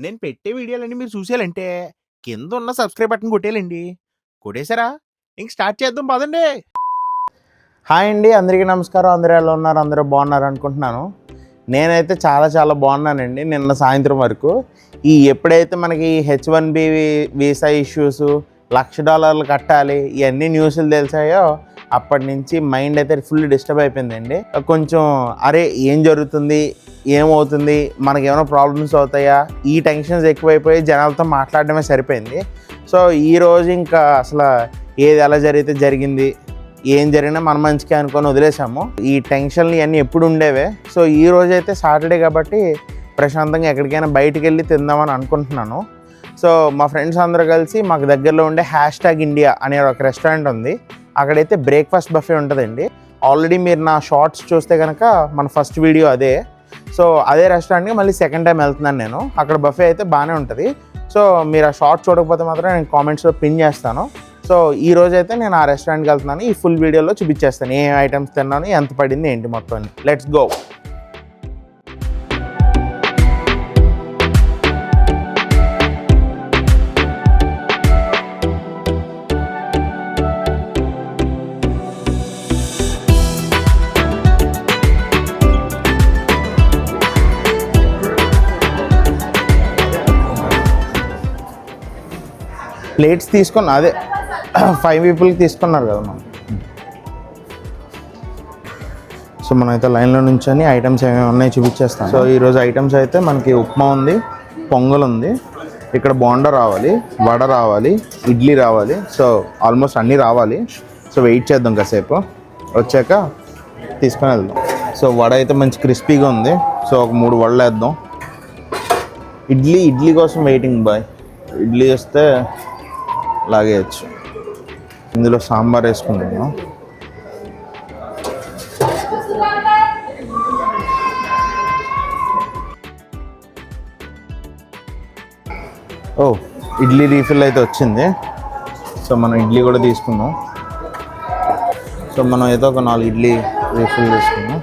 నేను పెట్టే వీడియోలన్నీ మీరు చూసేయాలంటే కింద ఉన్న సబ్స్క్రైబ్ బటన్ కొట్టేయాలండి. కొట్టేశారా? ఇంక స్టార్ట్ చేద్దాం పదండి. హాయ్ అండి, అందరికీ నమస్కారం. అందరూ ఎలా ఉన్నారు? అందరూ బాగున్నారు అనుకుంటున్నాను. నేనైతే చాలా బాగున్నానండి. నిన్న సాయంత్రం వరకు ఎప్పుడైతే మనకి H1B వీసా ఇష్యూస్ $1,00,000 కట్టాలి ఇవన్నీ న్యూస్లు తెలిసాయో అప్పటి నుంచి మైండ్ అయితే ఫుల్ డిస్టర్బ్ అయిపోయిందండి. కొంచెం అరే ఏం జరుగుతుంది, ఏమవుతుంది, మనకేమైనా ప్రాబ్లమ్స్ అవుతాయా, ఈ టెన్షన్స్ ఎక్కువైపోయి జనాలతో మాట్లాడడమే సరిపోయింది. సో ఈరోజు ఇంకా అసలు ఏది ఎలా జరిగితే జరిగింది, ఏం జరిగినా మన మంచిగా అనుకొని వదిలేసాము. ఈ టెన్షన్లు ఇవన్నీ ఎప్పుడు ఉండేవే. సో ఈ రోజు అయితే సాటర్డే కాబట్టి ప్రశాంతంగా ఎక్కడికైనా బయటికి వెళ్ళి తిందామని అనుకుంటున్నాను. సో మా ఫ్రెండ్స్ అందరూ కలిసి మాకు దగ్గరలో ఉండే #India అనే ఒక రెస్టారెంట్ ఉంది. అక్కడైతే బ్రేక్ఫాస్ట్ బఫే ఉంటుందండి. ఆల్రెడీ మీరు నా షార్ట్స్ చూస్తే కనుక మన ఫస్ట్ వీడియో అదే. సో అదే రెస్టారెంట్కి మళ్ళీ సెకండ్ టైం వెళ్తున్నాను నేను. అక్కడ బఫే అయితే బాగానే ఉంటుంది. సో మీరు ఆ షార్ట్స్ చూడకపోతే మాత్రం నేను కామెంట్స్లో పిన్ చేస్తాను. సో ఈ రోజు అయితే నేను ఆ రెస్టారెంట్కి వెళ్తున్నాను. ఈ ఫుల్ వీడియోలో చూపించేస్తాను ఏ ఐటమ్స్ తిన్నాను, ఎంత పడింది, ఏంటి మొత్తం. Let's go. ప్లేట్స్ తీసుకున్నా, అదే 5 పీపుల్కి తీసుకున్నారు కదా మనం. సో మనమైతే లైన్లో నుంచొని ఐటమ్స్ ఏమేమి ఉన్నాయో చూపించేస్తాం. సో ఈరోజు ఐటమ్స్ అయితే మనకి ఉప్మా ఉంది, పొంగల్ ఉంది, ఇక్కడ బోండా రావాలి, వడ రావాలి, ఇడ్లీ రావాలి. సో ఆల్మోస్ట్ అన్నీ రావాలి. సో వెయిట్ చేద్దాం కాసేపు, వచ్చాక తీసుకొని వెళ్దాం. సో వడ అయితే మంచి క్రిస్పీగా ఉంది. సో ఒక 3 వడలు వేద్దాం. ఇడ్లీ కోసం వెయిటింగ్ బాయ్. ఇడ్లీ వస్తే లాగేయచ్చు. ఇందులో సాంబార్ వేసుకుంటాను. ఓ ఇడ్లీ రీఫిల్ అయితే వచ్చింది. సో మనం ఇడ్లీ కూడా తీసుకున్నాం. సో మనం అయితే ఒక 4 ఇడ్లీ రీఫిల్ తీసుకున్నాం.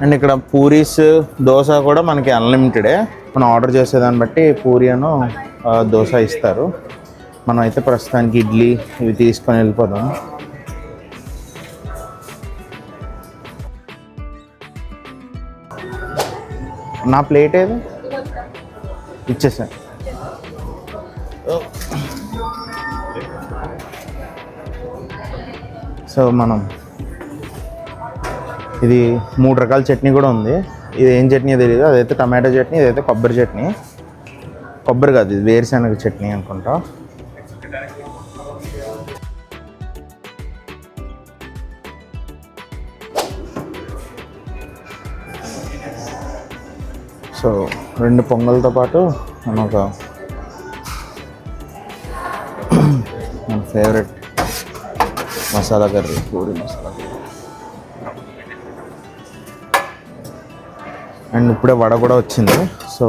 అండ్ ఇక్కడ పూరీస్, దోశ కూడా మనకి అన్లిమిటెడే. మనం ఆర్డర్ చేసేదాన్ని బట్టి పూరి అను దోశ ఇస్తారు. మనం అయితే ప్రస్తుతానికి ఇడ్లీ ఇవి తీసుకొని వెళ్ళిపోదాం. నా ప్లేట్ ఏది ఇచ్చేసా. సో మనం ఇది 3 రకాల చట్నీ కూడా ఉంది. ఇది ఏం చట్నీ తెలియదు. అదైతే టమాటో చట్నీ, ఇదైతే కొబ్బరి చట్నీ. కొబ్బరి కాదు, ఇది వేరుశనగ చట్నీ అనుకుంటా. సో 2 పొంగల్తో పాటు మనం ఒక మన favourite masala curry, puri masala curry. And ఇప్పుడే వడ కూడా వచ్చింది. సో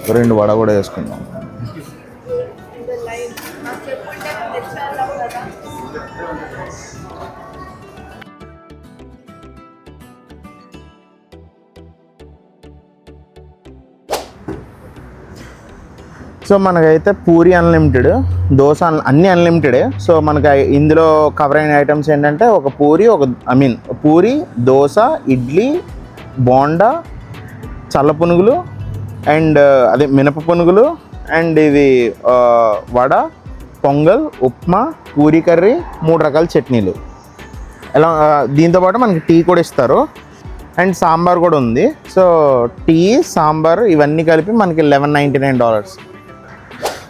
2 వడ కూడా వేసుకుందాం. సో మనకైతే పూరి అన్లిమిటెడ్, దోశ అన్నీ అన్లిమిటెడే. సో మనకి ఇందులో కవర్ అయిన ఐటమ్స్ ఏంటంటే ఒక పూరి, పూరి, దోశ, ఇడ్లీ, బోండా, చల్ల పునుగులు, అండ్ అదే మినప పునుగులు, అండ్ ఇది వడ, పొంగల్, ఉప్మా, పూరి కర్రీ, 3 రకాల చట్నీలు. ఇలా దీంతోపాటు మనకి టీ కూడా ఇస్తారు. అండ్ సాంబార్ కూడా ఉంది. సో టీ, సాంబార్ ఇవన్నీ కలిపి మనకి $11.99.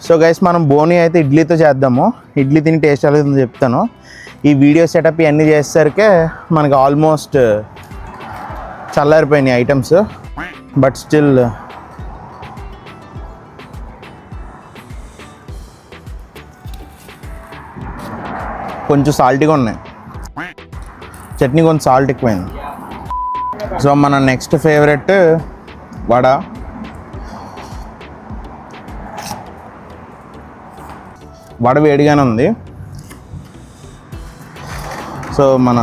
సో గైస్ మనం బోని అయితే ఇడ్లీతో చేద్దాము. ఇడ్లీ తిని టేస్ట్ ఎలా ఉందో చెప్తాను. ఈ వీడియో సెటప్ ఇవన్నీ చేసేసరికి మనకి ఆల్మోస్ట్ చల్లారిపోయినాయి ఐటమ్స్. బట్ స్టిల్ కొంచెం సాల్టీగా ఉన్నాయి. చట్నీ కొంచెం సాల్ట్ ఎక్కువైంది. సో మన నెక్స్ట్ ఫేవరెట్ వడ. వడ వేడిగానే ఉంది. సో మన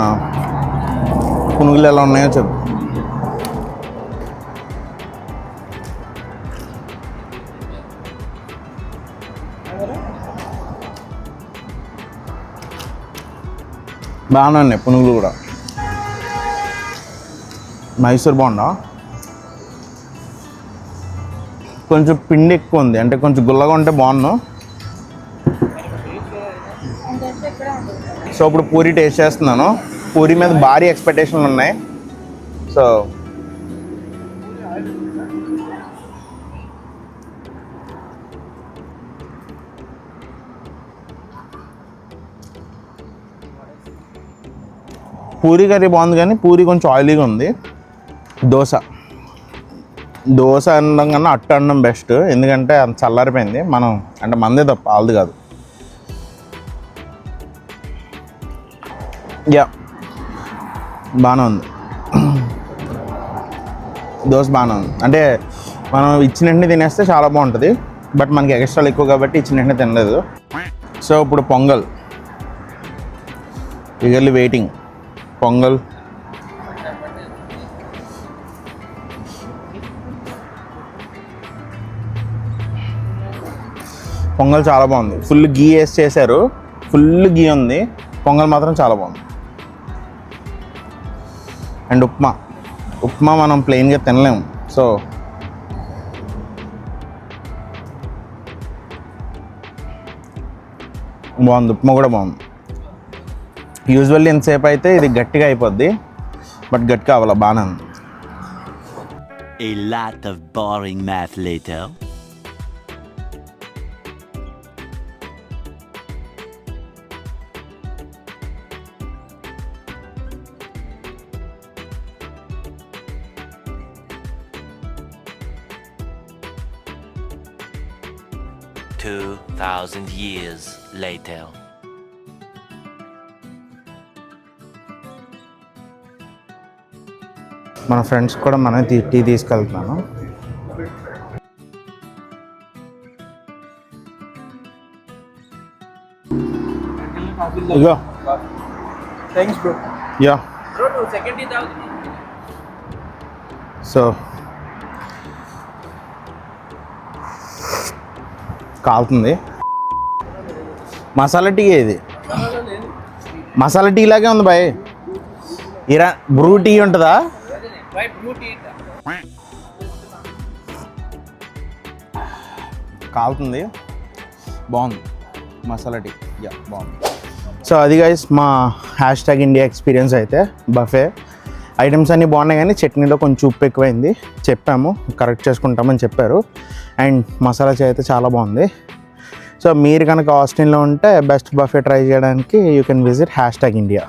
పునుగులు ఎలా ఉన్నాయో చెప్పు. బాగానే ఉన్నాయి పునుగులు కూడా. మైసూర్ బోండా కొంచెం పిండి ఎక్కువ ఉంది, అంటే కొంచెం గుల్లగా ఉంటే బాగున్నాను. సో ఇప్పుడు పూరి టేస్ట్ చేస్తున్నాను. పూరి మీద భారీ ఎక్స్పెక్టేషన్లు ఉన్నాయి. సో పూరి కర్రీ బాగుంది, కానీ పూరి కొంచెం ఆయిలీగా ఉంది. దోశ అనడం కన్నా అట్టు అనడం బెస్ట్, ఎందుకంటే అంత చల్లారిపోయింది. మనం అంటే మందే తప్ప వాళ్ళది కాదు. యా బాగానే ఉంది. దోశ బాగానే ఉంది, అంటే మనం ఇచ్చిన వెంటనే తినేస్తే చాలా బాగుంటుంది. బట్ మనకి ఎక్స్ట్రాలు ఎక్కువ కాబట్టి ఇచ్చిన వెంటనే తినలేదు. సో ఇప్పుడు పొంగల్, ఈగర్లీ వెయిటింగ్. పొంగల్ చాలా బాగుంది. ఫుల్ గీ వేసి చేశారు, ఫుల్ గీ ఉంది. పొంగల్ మాత్రం చాలా బాగుంది. అండ్ ఉప్మా మనం ప్లెయిన్గా తినలేము. సో బాగుంది, ఉప్మా కూడా బాగుంది. యూజువల్లీ ఎంతసేపు అయితే ఇది గట్టిగా అయిపోద్ది, బట్ గట్టిగా అవ్వాలి, బాగానే ఉంది. A lot of boring math later. Two 2,000 years later. మన ఫ్రెండ్స్ కూడా మనం టీ తీసుకెళ్తున్నాను. ఇగో థ్యాంక్స్ బ్రో. యా సో కాలుతుంది. మసాలా టీ ఇది, మసాలా టీ లాగే ఉంది బాయ్. బ్రూ టీ ఉంటుందా? కాలుతుంది, బాగుంది మసాలా టీ. యా బాగుంది. సో అది గైస్ మా #ఇండియా ఎక్స్పీరియన్స్ అయితే బఫే ఐటమ్స్ అన్నీ బాగున్నాయి, కానీ చట్నీలో కొంచెం ఉప్పు ఎక్కువైంది. చెప్పాము, కరెక్ట్ చేసుకుంటామని చెప్పారు. అండ్ మసాలా చాయ్ అయితే చాలా బాగుంది. సో మీరు కనుక ఆస్టిన్లో ఉంటే బెస్ట్ బఫే ట్రై చేయడానికి యూ కెన్ విజిట్ #ఇండియా.